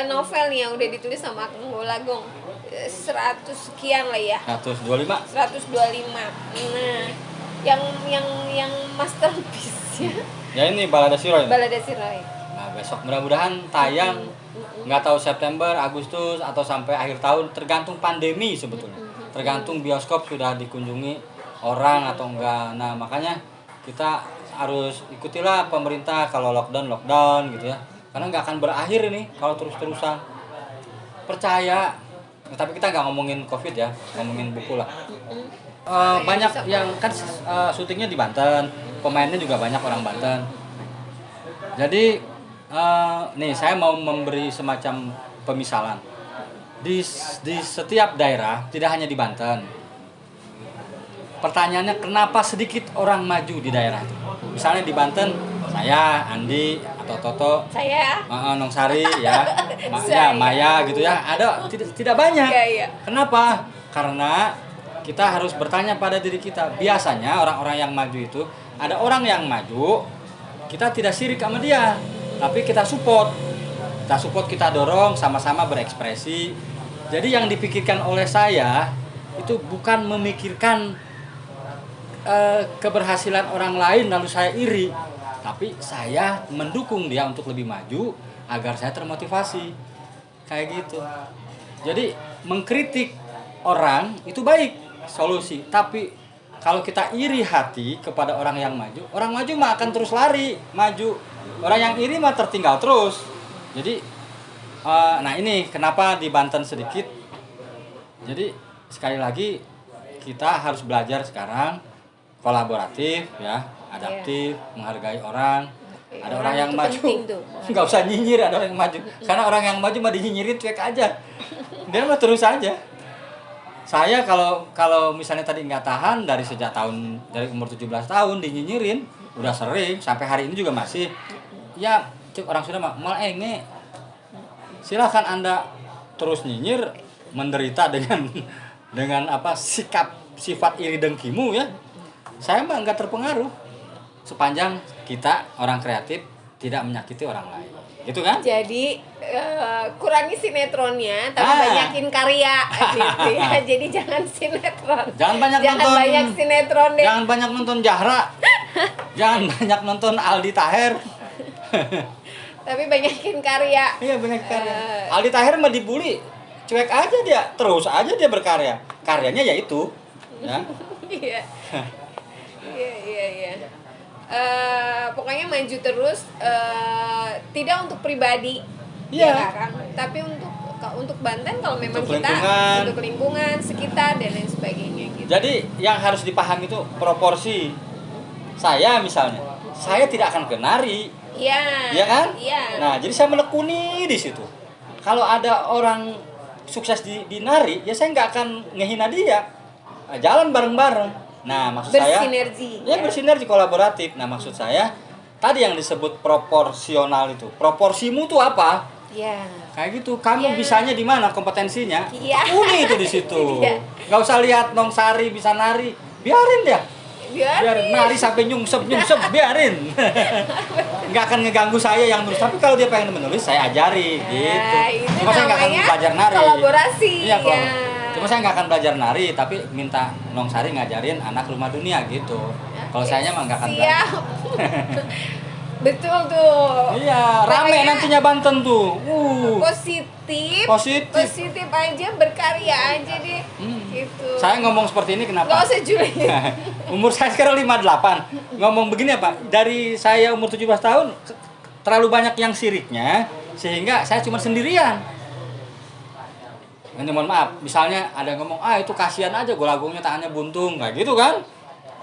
S2: novel nih yang udah ditulis sama Kang Golagong, 100 sekian lah ya.
S3: 125.
S2: Nah, yang masterpiece-nya.
S3: Ya ini Balada Siroy.
S2: Balada Siroy.
S3: Nah, besok mudah-mudahan tayang, nggak tahu September, Agustus atau sampai akhir tahun, tergantung pandemi sebetulnya. Tergantung bioskop sudah dikunjungi orang atau enggak. Nah, makanya kita harus ikutilah pemerintah kalau lockdown gitu ya. Karena nggak akan berakhir ini kalau terus-terusan. Percaya. Tapi kita nggak ngomongin COVID ya, ngomongin buku lah. Banyak yang kan syutingnya di Banten, pemainnya juga banyak orang Banten. Jadi nih saya mau memberi semacam pemisalan. Di setiap daerah, tidak hanya di Banten. Pertanyaannya kenapa sedikit orang maju di daerah itu? Misalnya di Banten, saya, Andi, atau Toto,
S2: saya,
S3: Nong Sari, ya, Maya gitu ya. Ada tidak banyak.
S2: Iya.
S3: Kenapa? Karena kita harus bertanya pada diri kita. Biasanya orang-orang yang maju itu, ada orang yang maju, kita tidak sirik sama dia, tapi kita support. Kita dorong, sama-sama berekspresi. Jadi yang dipikirkan oleh saya itu bukan memikirkan keberhasilan orang lain lalu saya iri, tapi saya mendukung dia untuk lebih maju agar saya termotivasi, kayak gitu. Jadi mengkritik orang itu baik solusi, tapi kalau kita iri hati kepada orang maju mah akan terus lari maju, orang yang iri mah tertinggal terus. Jadi nah ini kenapa di Banten sedikit. Jadi sekali lagi kita harus belajar sekarang kolaboratif ya, adaptif, menghargai orang. Ada orang yang maju, nggak usah nyinyir ada orang yang maju. Karena orang yang maju mah dinyinyirin cuek aja. Dia mah terus aja. Saya kalau misalnya tadi nggak tahan dari dari umur 17 tahun dinyinyirin, udah sering sampai hari ini juga masih. Ya, cuk orang sudah mal enge. Silahkan Anda terus nyinyir, menderita dengan apa sifat iri dengkimu ya. Saya mah nggak terpengaruh sepanjang kita orang kreatif tidak menyakiti orang lain, gitu kan?
S2: Jadi kurangi sinetronnya, tapi banyakin karya, gitu ya. Jadi jangan sinetron.
S3: Jangan banyak
S2: sinetron deh.
S3: Jangan banyak nonton Zahra. Jangan banyak nonton Aldi Taher.
S2: Tapi banyakin karya.
S3: Iya banyak karya. Aldi Taher mah dibully, cuek aja dia, terus aja dia berkarya. Karyanya ya itu, ya.
S2: Iya. Iya. Pokoknya maju terus, tidak untuk pribadi,
S3: Iya.
S2: ya kan? Tapi untuk Banten kalau memang
S3: Untuk
S2: kita
S3: lingkungan.
S2: untuk lingkungan sekitar dan lain sebagainya gitu.
S3: Jadi yang harus dipahami itu proporsi. Saya misalnya, saya tidak akan kenari,
S2: Iya.
S3: iya kan?
S2: Iya.
S3: Nah, jadi saya menekuni di situ. Kalau ada orang sukses di nari, ya saya nggak akan ngehina dia. Jalan bareng-bareng. Nah, maksud
S2: Bersinergi,
S3: saya,
S2: ya.
S3: bersinergi kolaboratif. Nah, maksud saya tadi yang disebut proporsional itu. Proporsimu tuh apa?
S2: Iya.
S3: Kayak gitu. Kamu
S2: Iya.
S3: bisanya di mana kompetensinya?
S2: Iya.
S3: Uni itu di situ.
S2: Iya.
S3: Nggak usah lihat Nong Sari bisa nari, biarin dia.
S2: Biarin.
S3: Nari sampai nyungsep biarin. Nggak akan ngeganggu saya yang nulis. Tapi kalau dia pengen menulis, saya ajari gitu.
S2: Itu
S3: Cuma saya nggak akan
S2: namanya
S3: belajar nari.
S2: kolaborasi,
S3: Iya,
S2: ya.
S3: Cuma saya nggak akan belajar nari, tapi minta Nong Sari ngajarin anak rumah dunia gitu. Kalau sayanya mah nggak akan belajar.
S2: Siap. Betul tuh.
S3: Iya, rame
S2: Pokoknya
S3: nantinya Banten tuh.
S2: Positif aja, berkarya aja deh. Gitu.
S3: Saya ngomong seperti ini kenapa?
S2: Gak usah julid.
S3: Umur saya sekarang 58. Ngomong begini apa? Dari saya umur 17 tahun terlalu banyak yang siriknya sehingga saya cuma sendirian. Ini mohon maaf, misalnya ada yang ngomong, itu kasihan aja golagungnya tangannya buntung, kayak gitu kan?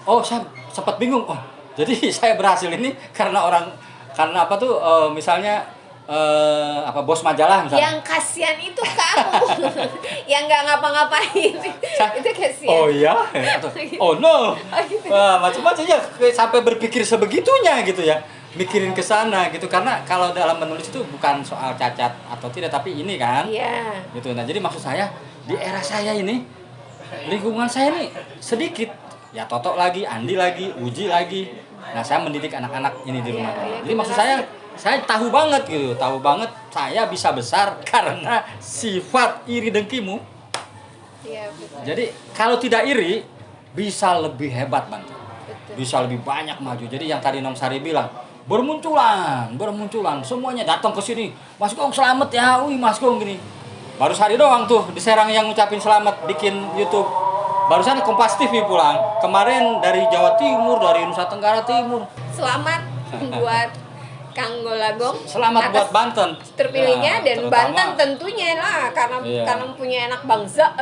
S3: Oh, saya sempat bingung. Oh, jadi saya berhasil ini karena apa tuh? Misalnya bos majalah misalnya.
S2: Yang kasihan itu kamu. Yang nggak ngapa-ngapain. Itu kasihan.
S3: Oh iya? Oh no.
S2: Gitu.
S3: Macam-macam ya sampai berpikir sebegitunya gitu ya. Mikirin ke sana gitu, karena kalau dalam menulis itu bukan soal cacat atau tidak, tapi ini kan.
S2: Iya.
S3: Gitu. Nah, jadi maksud saya di era saya ini lingkungan saya ini sedikit ya, Toto lagi, Andi lagi, Uji lagi. Nah, saya mendidik anak-anak ini di rumah.
S2: Iya,
S3: Jadi maksud saya tahu banget saya bisa besar karena sifat iri dengkimu.
S2: Iya, betul.
S3: Jadi kalau tidak iri bisa lebih hebat, Bang.
S2: Betul.
S3: Bisa lebih banyak maju. Jadi yang tadi Nong Sari bilang, bermunculan semuanya datang ke sini. Mas Gong selamat ya, Mas Gong gini. Baru sehari doang tuh di Serang yang ngucapin selamat bikin YouTube. Barusan Kompas TV pulang. Kemarin dari Jawa Timur, dari Nusa Tenggara Timur.
S2: Selamat buat Kang Golagong.
S3: Selamat buat Banten.
S2: Terpilihnya
S3: Ya,
S2: dan
S3: terutama-
S2: Banten tentunya lah
S3: Iya.
S2: karena punya anak bangsa,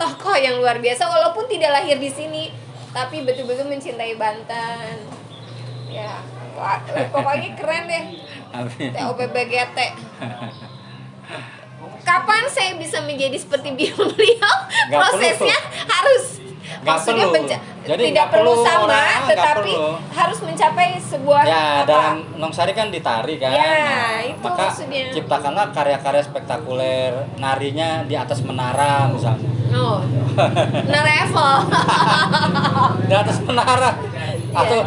S2: tokoh yang luar biasa walaupun tidak lahir di sini, tapi betul-betul mencintai Banten. Ya, pokoknya keren deh.
S3: Amin.
S2: TOPBGT. Kapan saya bisa menjadi seperti beliau?
S3: Nggak
S2: Prosesnya harus
S3: Nggak
S2: maksudnya
S3: perlu. Jadi
S2: tidak
S3: nggak
S2: perlu
S3: perlu
S2: sama,
S3: orang, nggak
S2: tetapi
S3: perlu.
S2: harus mencapai sebuah
S3: Ya,
S2: apa?
S3: dalam Nong Sari kan ditari kan.
S2: Ya, itu
S3: maka
S2: maksudnya.
S3: ciptakanlah karya-karya spektakuler, narinya di atas menara misalnya.
S2: Oh, level.
S3: Di atas menara. Atau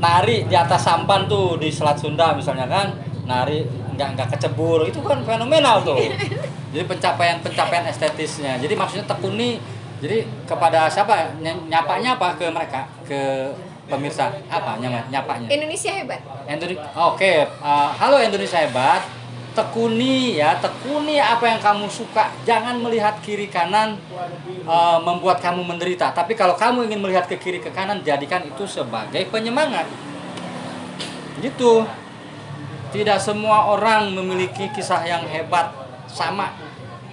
S3: nari di atas sampan tuh di Selat Sunda misalnya kan. Nari nggak kecebur, itu kan fenomenal tuh. Jadi pencapaian estetisnya. Jadi maksudnya tekuni. Jadi kepada siapa? Nyapanya apa ke mereka? Ke pemirsa apa nyapanya?
S2: Indonesia hebat.
S3: Oke. Halo Indonesia hebat. Tekuni apa yang kamu suka. Jangan melihat kiri kanan membuat kamu menderita. Tapi kalau kamu ingin melihat ke kiri ke kanan, jadikan itu sebagai penyemangat. Gitu. Tidak semua orang memiliki kisah yang hebat sama.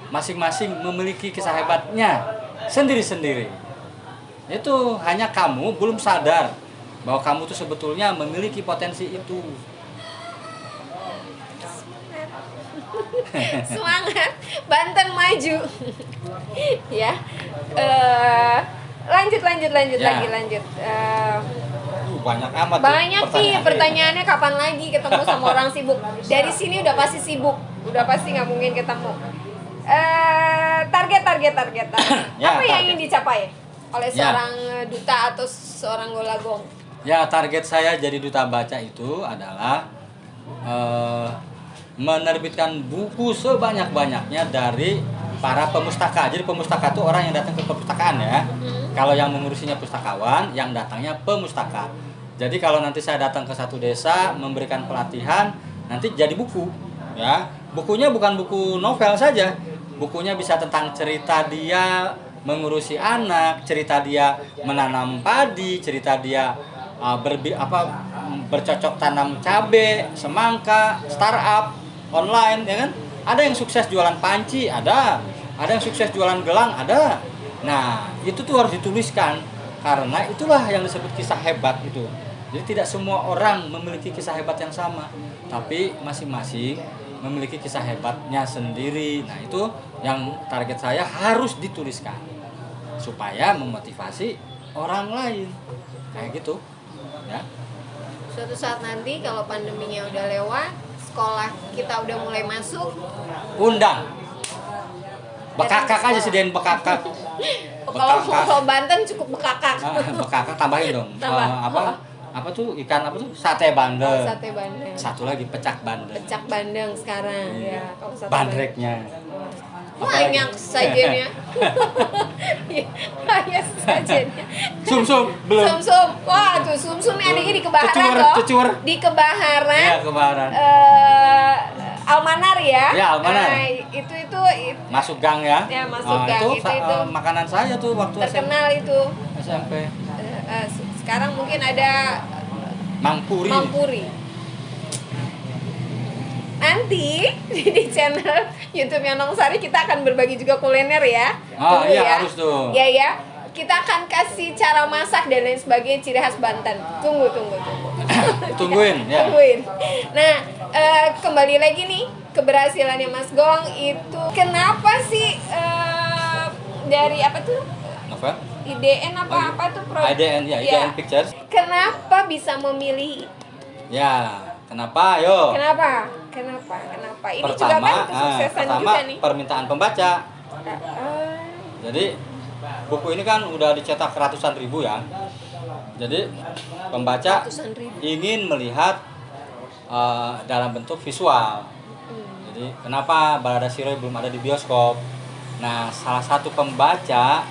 S3: Masing-masing memiliki kisah hebatnya sendiri-sendiri. Itu hanya kamu belum sadar bahwa kamu tuh sebetulnya memiliki potensi itu.
S2: Semangat, Banten maju. Ya. Lanjut
S3: Ya.
S2: lagi.
S3: Banyak amat.
S2: Banyak sih pertanyaannya, kapan lagi ketemu sama orang sibuk. Dari sini udah pasti sibuk, udah pasti nggak mungkin ketemu. Target.
S3: Ya,
S2: Apa yang
S3: target.
S2: ingin dicapai oleh
S3: Ya.
S2: seorang duta atau seorang golagong?
S3: Ya, target saya jadi duta baca itu adalah menerbitkan buku sebanyak-banyaknya dari para pemustaka. Jadi pemustaka itu orang yang datang ke perpustakaan ya. Kalau yang mengurusinya pustakawan, yang datangnya pemustaka. Jadi kalau nanti saya datang ke satu desa memberikan pelatihan, nanti jadi buku ya. Bukunya bukan buku novel saja. Bukunya bisa tentang cerita dia mengurusi anak, cerita dia menanam padi, cerita dia bercocok tanam cabe, semangka, startup, online, ya kan? Ada yang sukses jualan panci, ada yang sukses jualan gelang, ada. Nah, itu tuh harus dituliskan karena itulah yang disebut kisah hebat itu. Jadi tidak semua orang memiliki kisah hebat yang sama, tapi masing-masing memiliki kisah hebatnya sendiri. Nah, itu yang target saya harus dituliskan supaya memotivasi orang lain. Kayak gitu. Ya.
S2: Suatu saat nanti kalau pandeminya udah lewat, sekolah kita udah mulai masuk,
S3: Undang. Bekakak aja sediain bekakak.
S2: kalau Banten cukup bekakak.
S3: Bekakak tambahin dong.
S2: Tambah.
S3: Apa tuh ikan apa tuh? Sate bandeng.
S2: Sate bandeng.
S3: Satu lagi pecak bandeng.
S2: Pecak bandeng sekarang ya. Kalau sate
S3: Bandreknya.
S2: banyak sajennya. Banyak sajennya.
S3: Sumsum belum.
S2: Sum-sum. Wah, tuh sum-sum yang ada di Kebaharan loh.
S3: Cucur.
S2: Di Kebaharan.
S3: Ya, Kebaharan.
S2: Almanar ya.
S3: Ya, Almanar.
S2: Nah, itu
S3: Masuk gang ya.
S2: Ya, masuk gang. Itu
S3: makanan saya tuh waktu
S2: terkenal itu.
S3: SMP.
S2: Sekarang mungkin ada
S3: Mangpuri.
S2: Nanti di channel YouTube-nya Nong Sari kita akan berbagi juga kuliner ya.
S3: Oh
S2: Tunggu
S3: iya
S2: ya.
S3: harus tuh.
S2: Ya. Kita akan kasih cara masak dan lain sebagainya, ciri khas Banten. Tunggu.
S3: Tungguin ya.
S2: Tungguin. Nah, kembali lagi nih keberhasilannya Mas Gong itu kenapa sih dari apa tuh?
S3: Apa?
S2: IDN apa tuh
S3: IDN ya, IDN Pictures.
S2: Kenapa bisa memilih?
S3: Ya, kenapa? Yo.
S2: Kenapa? Ini juga kan kesuksesan
S3: pertama
S2: juga nih.
S3: permintaan pembaca. Jadi buku ini kan udah dicetak ratusan ribu ya. Jadi pembaca
S2: Ratusan ribu.
S3: ingin melihat dalam bentuk visual. Jadi kenapa Balada Siroy belum ada di bioskop? Nah, salah satu pembaca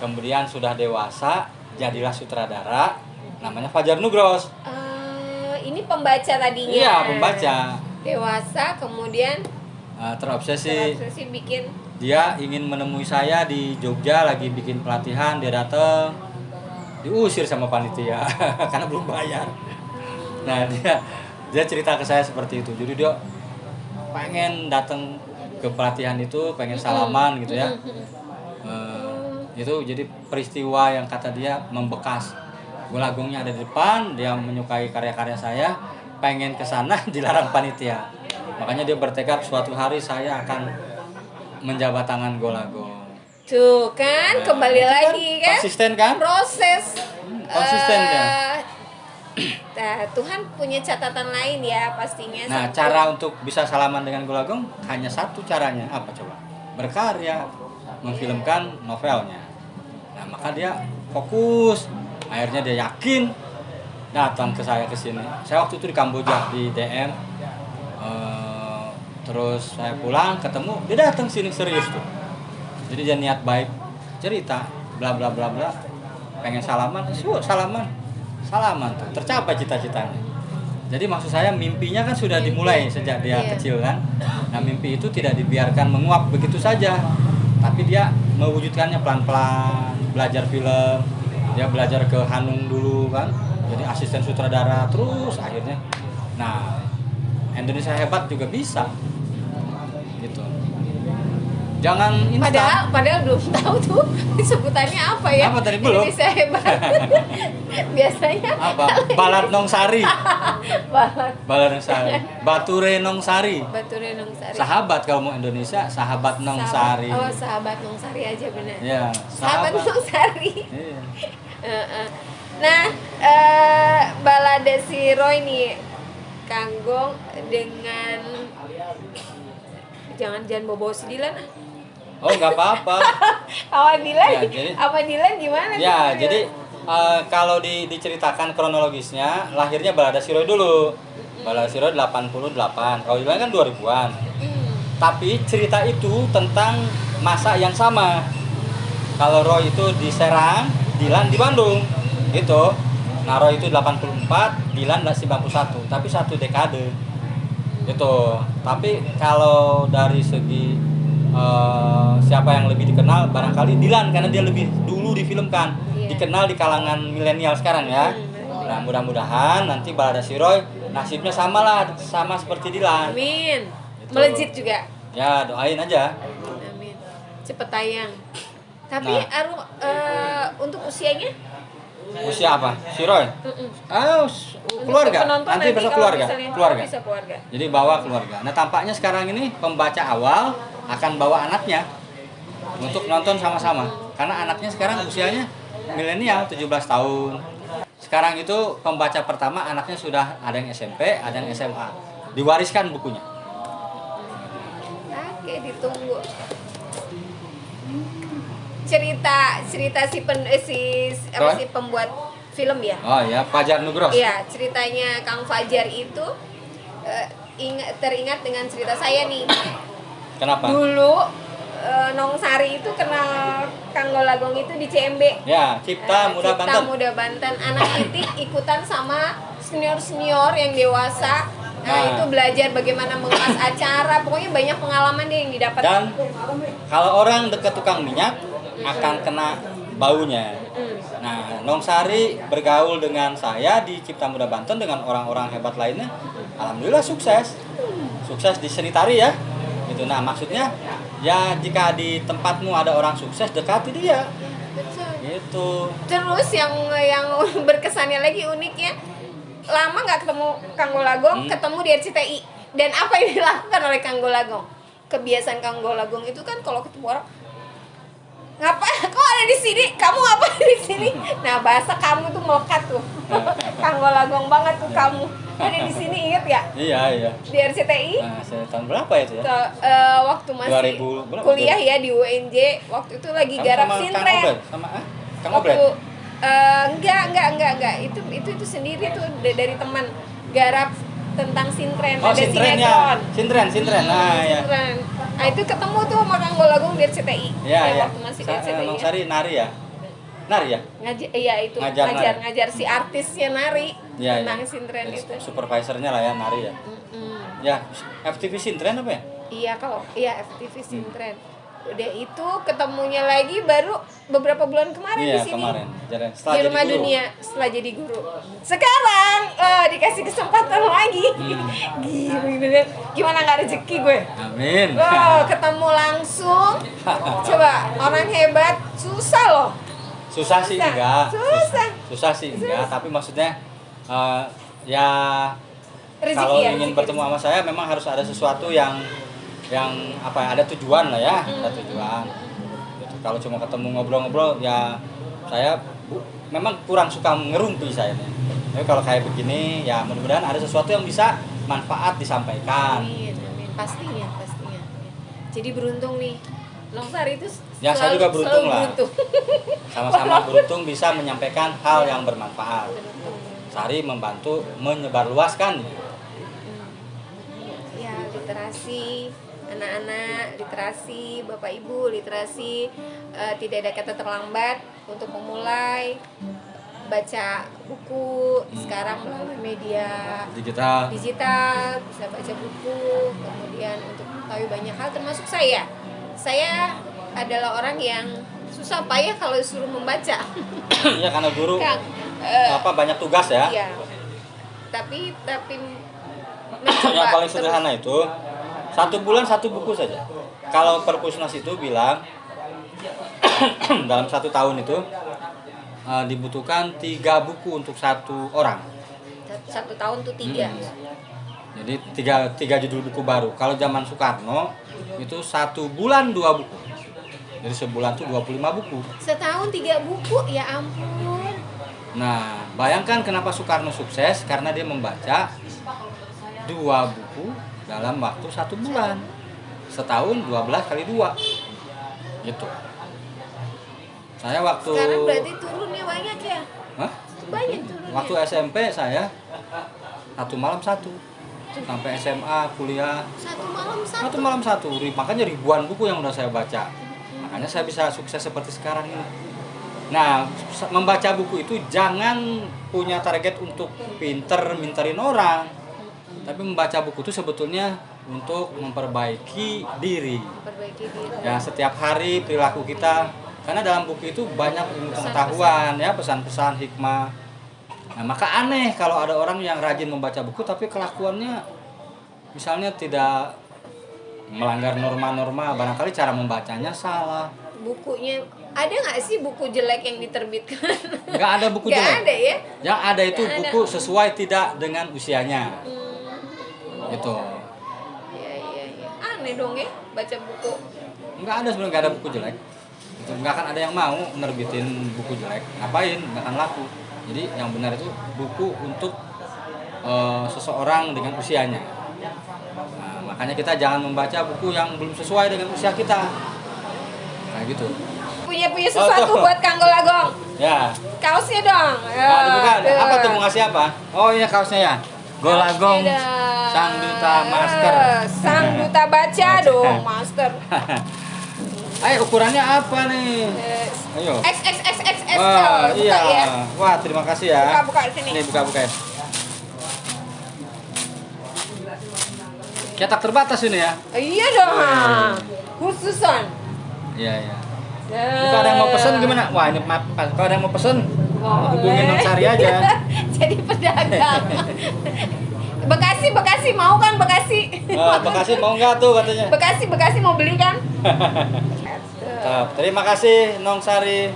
S3: kemudian sudah dewasa, jadilah sutradara, namanya Fajar Nugros.
S2: Ini pembaca tadinya.
S3: Iya, pembaca.
S2: Dewasa, kemudian
S3: Terobsesi.
S2: bikin.
S3: Dia ingin menemui saya di Jogja, lagi bikin pelatihan, dia datang, diusir sama panitia karena belum bayar. Nah, dia cerita ke saya seperti itu. Jadi dia pengen datang ke pelatihan itu, pengen salaman gitu ya. Itu jadi peristiwa yang kata dia membekas. Golagongnya ada di depan, dia menyukai karya-karya saya, pengen ke sana dilarang panitia. Makanya dia bertekad suatu hari saya akan menjabat tangan Golagong.
S2: Tuh kan, kembali lagi kan.
S3: Konsisten kan?
S2: Proses.
S3: Konsisten kan?
S2: Nah, Tuhan punya catatan lain ya pastinya.
S3: Nah, cara untuk bisa salaman dengan Golagong hanya satu caranya. Apa coba? Berkarya, memfilmkan novelnya. Nah, maka dia fokus. Akhirnya dia yakin datang ke saya ke sini. Saya waktu itu di Kamboja di DM Terus saya pulang ketemu, dia datang sini serius tuh. Jadi dia niat baik, cerita bla bla bla bla, pengen salaman, salaman, salaman tuh, tercapai cita-citanya. Jadi maksud saya mimpinya kan sudah dimulai sejak dia kecil kan. Nah mimpi itu tidak dibiarkan menguap begitu saja, tapi dia mewujudkannya pelan-pelan, belajar film, dia belajar ke Hanung dulu kan, jadi asisten sutradara terus akhirnya. Nah Indonesia Hebat juga bisa gitu. Jangan instan.
S2: Padahal belum tahu tuh sebutannya apa ya.
S3: Apa tadi belum?
S2: Indonesia Hebat. Biasanya
S3: Apa? Balat Nongsari. Balat Nongsari. Bature Nongsari.
S2: Bature Nongsari.
S3: Sahabat kalau mau Indonesia, sahabat Nongsari.
S2: Sahabat Nongsari aja benar.
S3: Ya,
S2: sahabat Nongsari.
S3: Iya.
S2: Nah, balada si Roy nih, Kang Gong dengan jangan bawa si Dilan.
S3: Oh, nggak apa-apa.
S2: Sama Dilan,
S3: Ya, jadi-
S2: sama Dilan gimana?
S3: Ya,
S2: tuh?
S3: jadi kalau diceritakan kronologisnya, lahirnya Balada Si Roy dulu. Balada Si Roy 88. Kalau Dilan kan 2000-an. Tapi cerita itu tentang masa yang sama. Kalau Roy itu di Serang, Dilan di Bandung. Gitu. Nah, Roy itu 84, Dilan 91, tapi satu dekade. Gitu. Tapi kalau dari segi siapa yang lebih dikenal, barangkali Dilan karena dia lebih dulu difilmkan, dikenal di kalangan milenial sekarang ya. Nah, mudah-mudahan nanti Balada Si Roy nasibnya sama seperti Dilan.
S2: Amin.
S3: Gitu.
S2: Melejit juga.
S3: Ya, doain aja.
S2: Amin. Cepet tayang. Tapi
S3: Nah.
S2: untuk usianya?
S3: Usia apa? Si Roy? Keluarga.
S2: Penonton
S3: Nanti besok
S2: kalau
S3: keluarga.
S2: misalnya
S3: Keluarga.
S2: bisa keluarga.
S3: Jadi bawa keluarga. Nah, tampaknya sekarang ini pembaca awal akan bawa anaknya untuk nonton sama-sama. Karena anaknya sekarang usianya milenial, 17 tahun. Sekarang itu pembaca pertama anaknya sudah ada yang SMP, ada yang SMA. Diwariskan bukunya.
S2: Oke, ditunggu. Cerita si pembuat film ya.
S3: Oh ya, Fajar Nugros.
S2: Iya, ceritanya Kang Fajar itu teringat dengan cerita saya nih.
S3: Kenapa?
S2: Dulu Nongsari itu kenal Kang Golagong itu di CMB.
S3: Ya, Cipta Muda
S2: Cipta
S3: Banten.
S2: Muda Banten. Anak titik ikutan sama senior yang dewasa. Nah, itu belajar bagaimana mengemas acara. Pokoknya banyak pengalaman deh yang didapat.
S3: Dan kalau orang dekat tukang minyak akan kena baunya. Nah, Nongsari bergaul dengan saya di Cipta Muda Banten dengan orang-orang hebat lainnya. Alhamdulillah sukses. Sukses di seni tari ya. Gitu. Nah, maksudnya ya jika di tempatmu ada orang sukses, dekati dia.
S2: Betul.
S3: Gitu.
S2: Terus yang berkesannya lagi uniknya, lama nggak ketemu Kang Golagong, ketemu di RCTI. Dan apa yang dilakukan oleh Kang Golagong? Kebiasaan Kang Golagong itu kan kalau ketemu orang, ngapa? Kok ada di sini? Kamu apa di sini? Nah, bahasa kamu tuh melekat tuh. Kang Golagong banget tuh kamu. Ada di sini, inget ya?
S3: Iya.
S2: Di RCTI.
S3: Nah, tahun berapa itu ya?
S2: Waktu masih
S3: 2000 berapa?
S2: kuliah ya di UNJ, waktu itu lagi
S3: Kamu
S2: garap
S3: sama Kang
S2: sintren.
S3: Oblet? Sama Kang Oblet?
S2: Enggak. Itu sendiri tuh dari teman garap tentang sintren.
S3: Oh,
S2: ada
S3: sintren
S2: sinetron.
S3: ya. Sintren. Nah, ya.
S2: Sintren. Nah, itu ketemu tuh sama Kang Golagong di RCTI.
S3: Iya.
S2: Waktu masih di RCTI.
S3: Nongsari nari ya? Nari ya?
S2: Itu
S3: Ngajar
S2: ngajar si artisnya nari
S3: Iya,
S2: tentang
S3: iya.
S2: sintren itu.
S3: Supervisornya lah ya, nari ya. Ya, FTV Sintren apa ya?
S2: Iya, FTV Sintren. Udah itu ketemunya lagi baru beberapa bulan kemarin
S3: Iya,
S2: di sini.
S3: kemarin.
S2: Di Rumah Dunia setelah jadi guru. Sekarang dikasih kesempatan lagi. Gila, gimana nggak rezeki gue?
S3: Amin.
S2: Ketemu langsung. Coba orang hebat susah loh.
S3: Susah sih enggak.
S2: Susah.
S3: Susah sih enggak, tapi maksudnya ya
S2: Rezeki
S3: kalau
S2: ya,
S3: ingin
S2: rezeki.
S3: bertemu sama saya memang harus ada sesuatu yang apa ya, ada tujuan lah ya, ada tujuan. Gitu. Kalau cuma ketemu ngobrol-ngobrol ya saya memang kurang suka ngerumpi saya nih. Tapi kalau kayak begini ya mudah-mudahan ada sesuatu yang bisa manfaat disampaikan.
S2: Amin. Pastinya. Jadi beruntung nih. Nongsari itu
S3: Ya, saya juga beruntung lah.
S2: beruntung.
S3: Sama-sama beruntung bisa menyampaikan hal yang bermanfaat. Sari membantu menyebarluaskan.
S2: Ya, betul. literasi anak-anak, literasi Bapak Ibu, literasi tidak ada kata terlambat untuk memulai baca buku sekarang melalui media
S3: Digital.
S2: bisa baca buku, kemudian untuk mengetahui banyak hal termasuk saya adalah orang yang susah payah kalau disuruh membaca.
S3: Iya, karena guru
S2: Kang,
S3: banyak tugas ya.
S2: iya. Tapi
S3: Yang paling sederhana itu 1 bulan 1 buku saja. Kalau Perpusnas itu bilang dalam 1 tahun itu dibutuhkan 3 buku untuk 1 orang.
S2: 1 tahun tuh 3.
S3: Jadi 3 judul buku baru. Kalau zaman Soekarno itu 1 bulan 2 buku. Jadi sebulan tuh 25 buku.
S2: Setahun 3 buku, ya ampun.
S3: Nah, bayangkan kenapa Soekarno sukses, karena dia membaca 2 buku dalam waktu 1 bulan. Setahun 12 kali 2. Gitu. Saya waktu
S2: Sekarang berarti turunnya banyak ya?
S3: Hah?
S2: Banyak turunnya.
S3: Waktu SMP saya 1 malam 1. Sampai SMA, kuliah
S2: 1 malam 1.
S3: 1 malam 1. Makanya ribuan buku yang udah saya baca. Makanya saya bisa sukses seperti sekarang ini. Nah, membaca buku itu jangan punya target untuk minterin orang. Tapi membaca buku itu sebetulnya untuk memperbaiki diri.
S2: Perbaiki diri.
S3: Ya, setiap hari perilaku kita. Karena dalam buku itu banyak ilmu pengetahuan, ya, pesan-pesan hikmah. Nah, maka aneh kalau ada orang yang rajin membaca buku tapi kelakuannya misalnya tidak melanggar norma-norma, barangkali cara membacanya salah.
S2: Bukunya ada nggak sih buku jelek yang diterbitkan?
S3: Nggak ada buku
S2: Nggak
S3: jelek.
S2: ada ya?
S3: Yang ada itu
S2: Nggak ada.
S3: buku sesuai tidak dengan usianya. Gitu.
S2: Iya. Aneh dong ya baca buku.
S3: Nggak ada, sebenarnya nggak ada buku jelek. Gitu. Nggak akan ada yang mau nerbitin buku jelek. Ngapain? Nggak akan laku. Jadi yang benar itu buku untuk seseorang dengan usianya. Nah, makanya kita jangan membaca buku yang belum sesuai dengan usia kita. Kayak gitu.
S2: Punya sesuatu buat Kang Golagong.
S3: Ya.
S2: Kaosnya dong.
S3: Nah, dibuka.
S2: Tuh.
S3: Apa tuh mau ngasih apa? Oh, ini kaosnya ya. Golagong
S2: Kaosnya dong.
S3: Sang Duta Masker.
S2: Sang Duta Baca dong, masker.
S3: Ayo, ukurannya apa nih? Ayo.
S2: XXXXS.
S3: Wah,
S2: Buka
S3: iya.
S2: ya.
S3: Wah, terima kasih ya.
S2: Buka sini.
S3: Ini buka-buka ya. Cetak terbatas ini ya.
S2: Iya dong. Khususan.
S3: Iya. Ini kalau ada yang mau pesen gimana? Wah, ini kalau ada yang mau pesen, hubungin Nong Sari aja.
S2: Jadi pedagang. Bekasi mau kan Bekasi?
S3: Bekasi mau nggak tuh katanya?
S2: Bekasi mau beli kan?
S3: Terima kasih Nong Sari.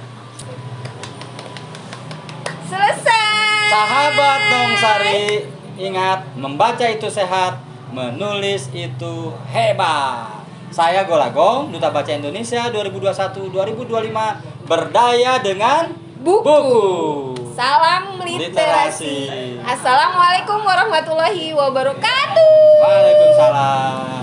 S2: Selesai.
S3: Sahabat Nong Sari, ingat membaca itu sehat, menulis itu hebat. Saya Golagong, Duta Baca Indonesia 2021-2025, berdaya dengan buku.
S2: Salam literasi.
S3: Literasi.
S2: Assalamualaikum warahmatullahi wabarakatuh.
S3: Waalaikumsalam.